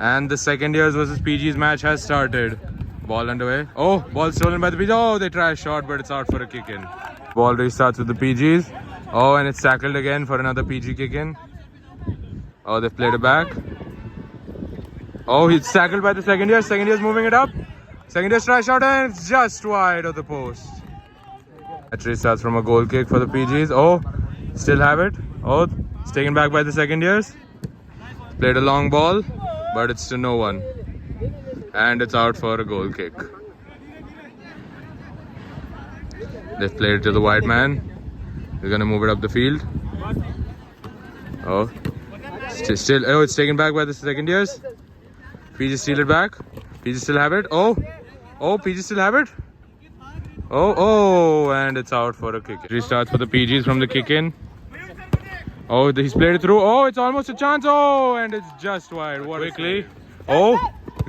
And the second years versus PG's match has started. Ball underway. Oh, ball stolen by the PGs. Oh, they try a shot, but it's out for a kick in. Ball restarts with the PGs. Oh, and it's tackled again for another PG kick in. Oh, they've played it back. Oh, he's tackled by the second year. Second year's moving it up. Second year's try shot, and it's just wide of the post. Match restarts from a goal kick for the PGs. Oh, still have it. Oh, it's taken back by the second years. Played a long ball, but it's to no one. And it's out for a goal kick. They've played it to the wide man. He's gonna move it up the field. Oh, still. Oh, it's taken back by the second years. PG steal it back. PG still have it. Oh, PG still have it. Oh, and it's out for a kick. Restarts for the PGs from the kick in. Oh, he's played it through. Oh, it's almost a chance. Oh, and it's just wide. What quickly. Oh,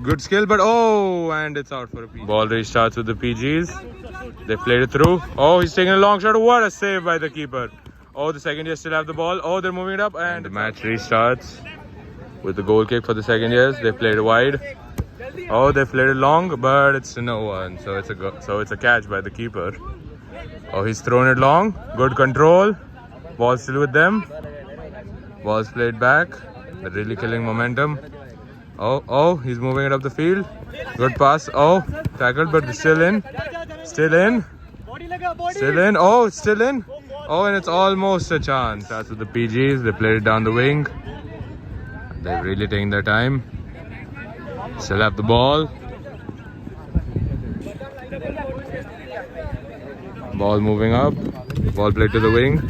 good skill, but oh, and it's out for a PG. Ball restarts with the PGs. They played it through. Oh, he's taking a long shot. What a save by the keeper. Oh, the second years still have the ball. Oh, they're moving it up, and the match restarts with the goal kick for the second years. They played it wide. Oh, they played it long, but it's to no one. So it's a catch by the keeper. Oh, he's thrown it long. Good control. Ball still with them. Ball's played back. They're really killing momentum. Oh, he's moving it up the field. Good pass. Oh, tackled, but still in. Still in. Still in. Oh, it's still in. Oh, and it's almost a chance. That's with the PGs. They played it down the wing. They've really taken their time. Still have the ball. Ball moving up. Ball played to the wing.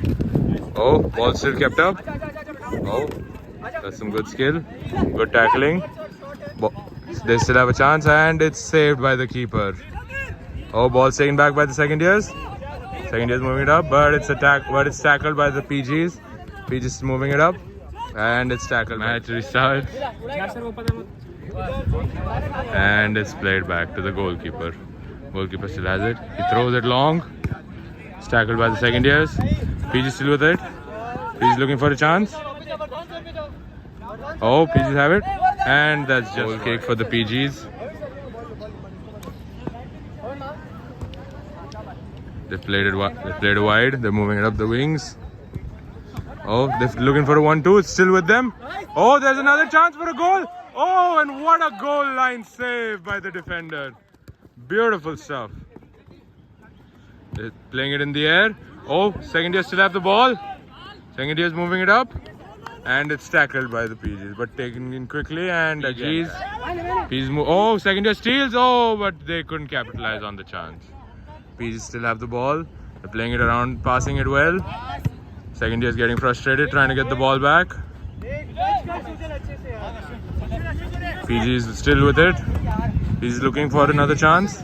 Oh, ball still kept up. Oh, that's some good skill. Good tackling. They still have a chance, and it's saved by the keeper. Oh, ball taken back by the second years. Second years moving it up, but it's tackled by the PGs. PGs moving it up, and it's tackled. Match restarts. And it's played back to the goalkeeper. Goalkeeper still has it. He throws it long. It's tackled by the second years. PG still with it. He's looking for a chance. Oh, PGs have it. And that's just goal kick for the PGs. They played it wide. They're moving it up the wings. Oh, they're looking for a 1-2. It's still with them. Oh, there's another chance for a goal. Oh, and what a goal line save by the defender. Beautiful stuff. They're playing it in the air. Oh, second year still have the ball. Second year is moving it up. And it's tackled by the PGs, but taken in quickly. And PGs move. Oh, second year steals. Oh, but they couldn't capitalize on the chance. PGs still have the ball. They're playing it around, passing it well. Second year is getting frustrated, trying to get the ball back. PG is still with it. He's looking for another chance.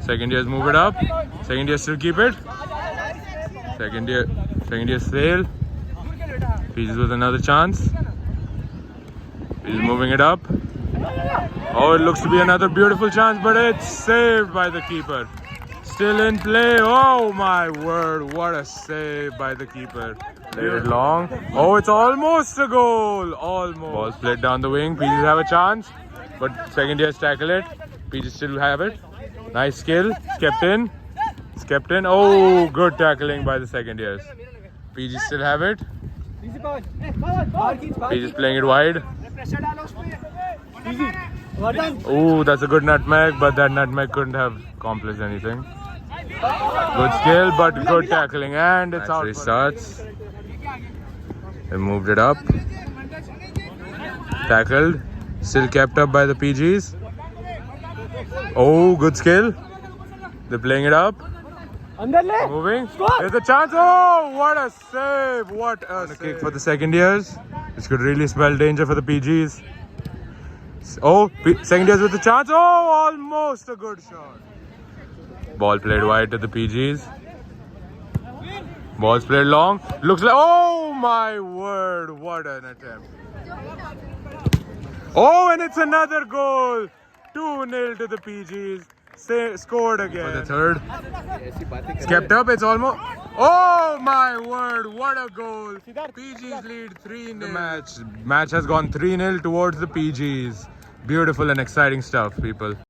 Second years move it up. Second year still keep it. Second year fail. PG with another chance. He's moving it up. Oh, it looks to be another beautiful chance, but it's saved by the keeper. Still in play. Oh my word, what a save by the keeper. Played it long. Oh, it's almost a goal. Almost. Ball's played down the wing. PGs have a chance, but second years tackle it. PGs still have it. Nice skill. It's kept in. It's kept in. Oh, good tackling by the second years. PGs still have it. PGs playing it wide. Oh, that's a good nutmeg, but that nutmeg couldn't have accomplished anything. Good skill, but good tackling, and it's out. Restarts. They moved it up. Tackled. Still kept up by the PGs. Oh, good skill. They're playing it up. Moving. There's a chance. Oh, what a save. What a kick for the second years. This could really spell danger for the PGs. Oh, second years with the chance. Oh, almost a good shot. Ball played wide to the PGs. Ball's played long. Looks like, oh my word, what an attempt. Oh, and it's another goal. 2-0 to the PGs. Scored again. For the third. It's kept up. It's almost. Oh my word, what a goal. PGs lead 3-0. The match has gone 3-0 towards the PGs. Beautiful and exciting stuff, people.